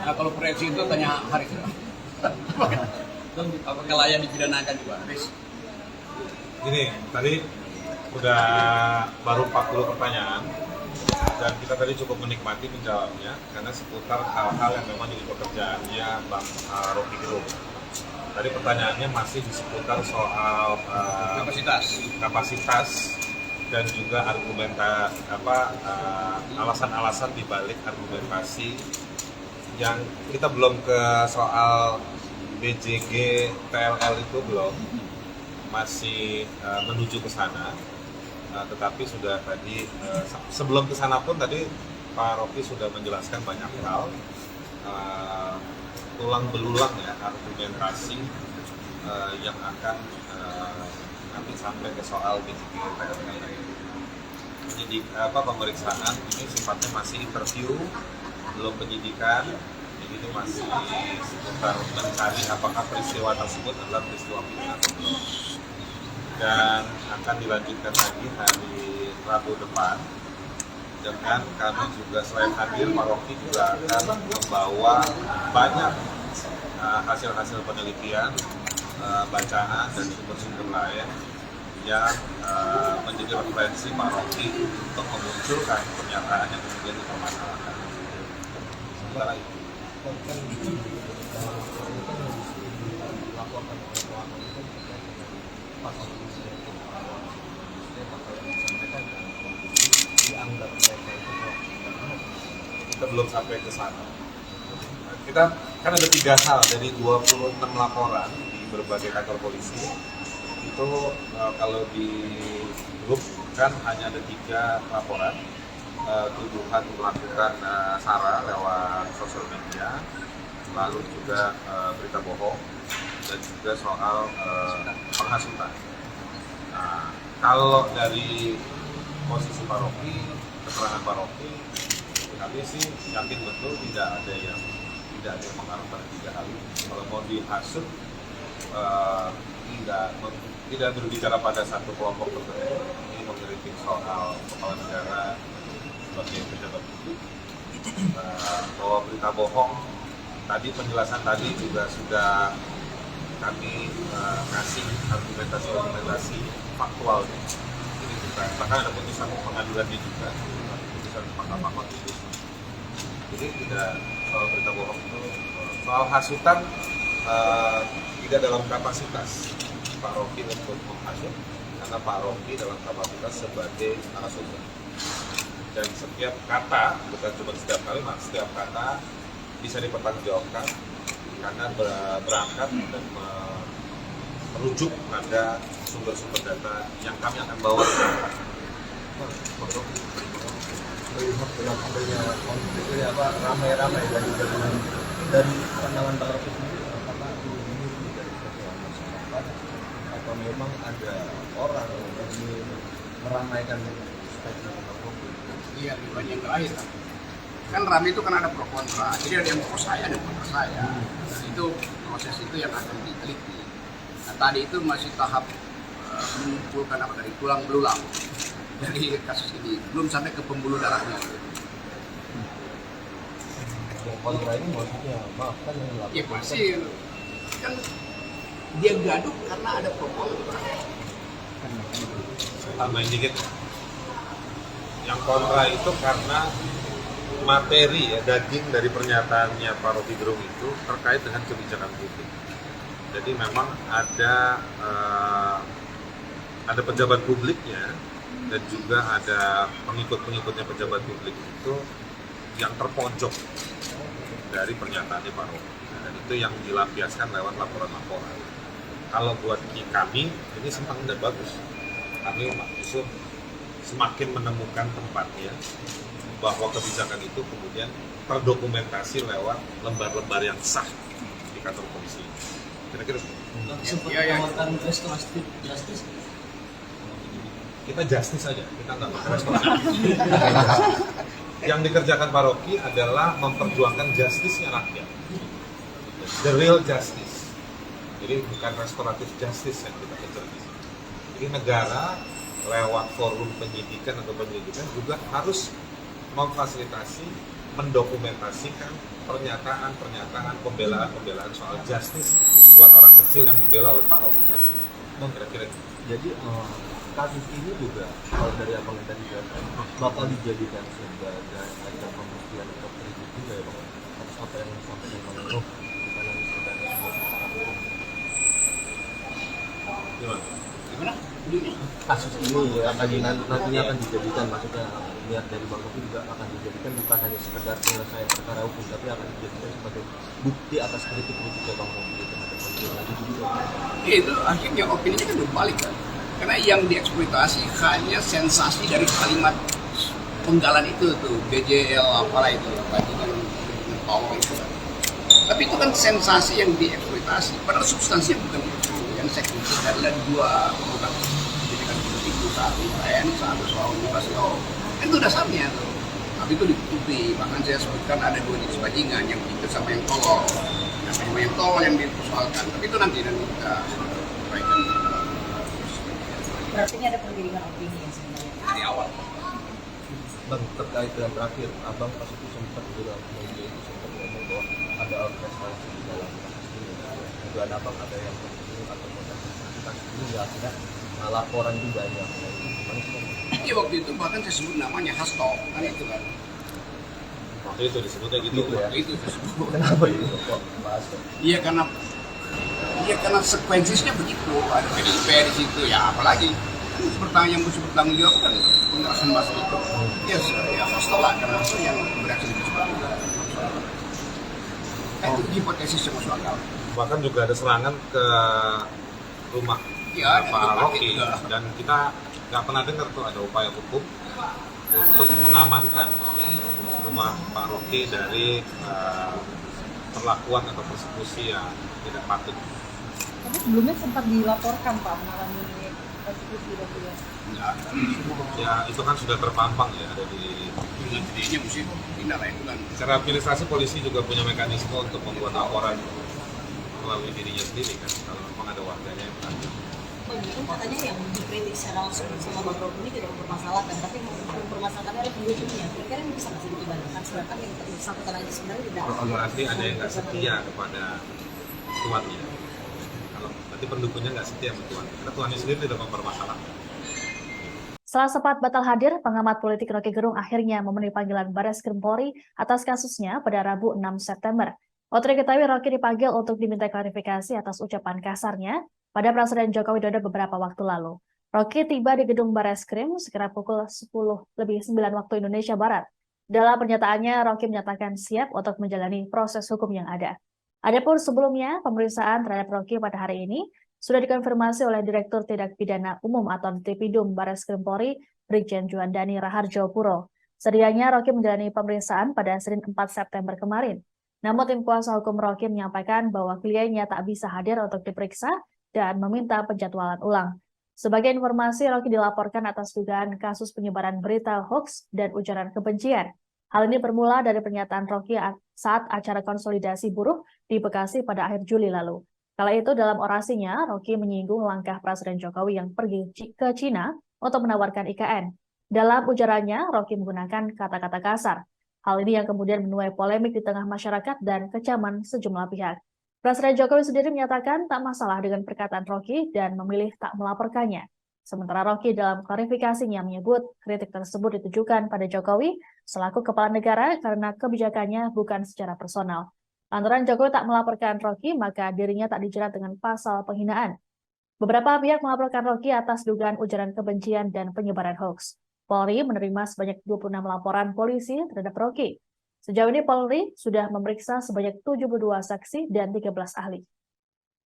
Nah, kalau proyeksi itu tanya Haris. Apakah layak dipidanakan juga, Haris? Gini, tadi udah baru 40 pertanyaan dan kita tadi cukup menikmati menjawabnya karena seputar hal-hal yang memang jadi pekerjaannya Bang Rocky Gerung. Tadi pertanyaannya masih di seputar soal kapasitas dan juga alasan-alasan di balik argumentasi yang kita belum ke soal BJG PLL itu belum, masih menuju ke sana. Tetapi sudah tadi sebelum ke sana pun tadi Pak Rocky sudah menjelaskan banyak hal, tulang belulang ya argumentasi yang akan nanti sampai ke soal BJG PLL. Jadi pemeriksaan ini sifatnya masih interview, belum penyidikan. Jadi itu masih seputar mencari apakah peristiwa tersebut adalah peristiwa pidana atau belum. Dan akan dilanjutkan lagi hari Rabu depan dengan kami juga selain hadir, Pak Rocky juga akan membawa banyak hasil-hasil penelitian, bacaan dan sumber-sumber lain yang menjadi referensi Pak Rocky untuk memunculkan pernyataan yang kemudian dipermasalahkan. Sementara itu. Kita belum sampai ke sana. Kita kan ada 3 hal dari 26 laporan di berbagai kantor polisi. Itu kalau di grup kan hanya ada 3 laporan, tuduhan melakukan SARA lewat sosial media, lalu juga berita bohong, dan juga soal penghasutan. Nah, kalau dari posisi Pak Rocky, keterangan Pak Rocky, kami sih yakin betul tidak ada yang mengarah pada 3 hal ini. Kalau mau dihasut, tidak berbicara pada satu kelompok tertentu. Ini mengkritik soal kepala negara sebagai pejabat publik, bahwa berita bohong. Tadi penjelasan tadi juga sudah kami kasih argumentasi faktual. Ini juga bahkan ada putusan pengadilannya juga, putusan Mahkamah Konstitusi. Jadi tidak soal berita bohong itu, soal hasutan tidak dalam kapasitas Pak Rocky untuk menghasut, karena Pak Rocky dalam kapasitas sebagai narasumber. Dan setiap kata, bukan cuma setiap kalimat, setiap kata bisa dipertanggungjawabkan karena berangkat dan merujuk pada sumber-sumber data yang kami akan bawa. Melihat dalam adanya konflik ini ramai-ramai dari pandangan Pak Rocky sendiri, apakah ini dari sosial masyarakat atau memang ada orang yang ingin meramaikan statement Pak Rocky? Iya, di bagian terakhir kan rame itu kan ada pro kontra, jadi ada yang pro saya, ada yang kontra saya. Dan itu proses itu yang akan diteliti. Nah, tadi itu masih tahap mengumpulkan tulang belulang dari kasus ini, belum sampai ke pembuluh darahnya. Yang kontra ini maksudnya, maaf kan yang Ya dilakukan pasti kan dia gaduh karena ada pro kontra. Tambahin dikit. Yang kontra itu karena materi ya, daging dari pernyataannya Pak Rocky Gerung itu terkait dengan kebijakan publik. Jadi memang ada pejabat publiknya dan juga ada pengikut-pengikutnya pejabat publik itu yang terpojok dari pernyataannya Pak Rocky. Dan itu yang dilampiaskan lewat laporan-laporan. Kalau buat kami ini senang dan bagus. Kami justru semakin menemukan tempatnya bahwa kebijakan itu kemudian terdokumentasi lewat lembar-lembar yang sah di kantor polisi. Kira-kira sempat Ya. menawarkan restoratif justice. kita justice saja, kita nggak pakai restoratif. Yang dikerjakan Pak Rocky adalah memperjuangkan justice-nya rakyat, the real justice. Jadi bukan restoratif justice yang kita kejar di sini. Jadi negara lewat forum penyidikan atau penyelidikan juga harus memfasilitasi mendokumentasikan pernyataan pembelaan soal justice buat orang kecil yang dibela oleh Pak Rocky. Bang, Kira-kira jadi kasus ini juga kalau dari abang yang tadi jelaskan bakal dijadikan sebagai ajang pembuktian atau kritik juga ya bang, atas apa yang disampaikan bang Nuh bukan hanya sekedar secara hukum. gimana? Gimana? Ujungnya? Kasus ini ya nantinya akan dijadikan, maksudnya niat dari bang Rocky juga akan dijadikan bukan hanya sekedar penyelesaian perkara hukum, tapi akan dijadikan sebagai bukti atas kritik-kritiknya bang Rocky terhadap manusia juga. Itu akhirnya opininya kan berbalik kan. Karena yang dieksploitasi hanya sensasi dari kalimat penggalan itu tuh, BJL apalah itu, tadi kan power itu kan. Tapi itu kan sensasi yang dieksploitasi, padahal substansinya bukan itu. Yang saya kritik adalah dua program pendidikan politik itu, satu UN, satu soal Universal. Itu dasarnya tuh. Tapi itu ditutupi, bahkan saya sebutkan ada dua jenis bajingan, yang itu sama yang tolol. Yang tolol yang dipersoalkan, tapi itu nanti kita sampaikan. Berarti ini ada perbedaan opini ya sebenarnya. Dari awal. Bang, terkait dengan terakhir, abang pas itu sempat juga media itu sempat ngomong bahwa ada orkestrasi di dalam kasus ini. Dugaan abang ada yang mengikuti atau mengikuti kasus ini ya akhirnya laporan juga banyak. Gimana sih bang? Iya waktu itu bahkan saya sebut namanya Hasto, kan itu kan. Waktu itu disebutnya gitu, Gitu ya? Waktu itu saya sebut. Kenapa itu kok bahas ya? Iya karena sekuensinya begitu, ada PDIP di situ, ya apalagi kan yang mesti bertanggung jawab kan pengawasan bahasa itu. Ya Hasto lah, karena Hasto yang beraksi di situ. Itu hipotesis yang masuk akal. bahkan juga ada serangan ke rumah Ya, Pak dan Rocky juga. dan kita nggak pernah dengar tuh ada upaya hukum untuk mengamankan rumah Pak Rocky dari perlakuan atau persekusi yang tidak patut. Tapi sebelumnya sempat dilaporkan Pak mengalami persekusi dan juga. Enggak, Ya itu kan sudah terpampang ya ada di. intinya mesti pindah lah itu kan. Secara administrasi polisi juga punya mekanisme untuk membuat laporan melalui dirinya sendiri kan kalau memang ada warganya yang bertanggung. Oh, ini kan katanya yang dikritik secara langsung sama Bang Rocky ini tidak mempermasalahkan, tapi mempermasalahkan oleh pendukungnya. Kira-kira ini bisa nggak sih dibantu? Sedangkan yang bersangkutan aja sebenarnya tidak. Berarti ada yang nggak setia kepada tuannya. Kalau berarti pendukungnya nggak setia sama tuannya, karena tuannya sendiri tidak mempermasalahkan. Setelah sempat batal hadir, pengamat politik Rocky Gerung akhirnya memenuhi panggilan Barreskrim Polri atas kasusnya pada Rabu 6 September. Waktu diketahui Rocky dipanggil untuk diminta klarifikasi atas ucapan kasarnya pada Presiden Joko Widodo beberapa waktu lalu. Rocky tiba di gedung Barreskrim sekitar pukul 10:09 waktu Indonesia Barat. Dalam pernyataannya, Rocky menyatakan siap untuk menjalani proses hukum yang ada. Adapun sebelumnya, pemeriksaan terhadap Rocky pada hari ini sudah dikonfirmasi oleh Direktur Tindak Pidana Umum atau Tipidum Barreskrim Polri, Brigjen Juandani Raharjo Puro. Sedianya Rocky menjalani pemeriksaan pada Senin 4 September kemarin. Namun tim kuasa hukum Rocky menyampaikan bahwa kliennya tak bisa hadir untuk diperiksa dan meminta penjadwalan ulang. Sebagai informasi, Rocky dilaporkan atas dugaan kasus penyebaran berita hoax dan ujaran kebencian. Hal ini bermula dari pernyataan Rocky saat acara konsolidasi buruh di Bekasi pada akhir Juli lalu. Kala itu dalam orasinya, Rocky menyinggung langkah Presiden Jokowi yang pergi ke Cina untuk menawarkan IKN. Dalam ujarannya, Rocky menggunakan kata-kata kasar. Hal ini yang kemudian menuai polemik di tengah masyarakat dan kecaman sejumlah pihak. Presiden Jokowi sendiri menyatakan tak masalah dengan perkataan Rocky dan memilih tak melaporkannya. Sementara Rocky dalam klarifikasinya menyebut kritik tersebut ditujukan pada Jokowi selaku kepala negara karena kebijakannya bukan secara personal. Lantaran Jokowi tak melaporkan Rocky, maka dirinya tak dijerat dengan pasal penghinaan. Beberapa pihak melaporkan Rocky atas dugaan ujaran kebencian dan penyebaran hoax. Polri menerima sebanyak 26 laporan polisi terhadap Rocky. Sejauh ini Polri sudah memeriksa sebanyak 72 saksi dan 13 ahli.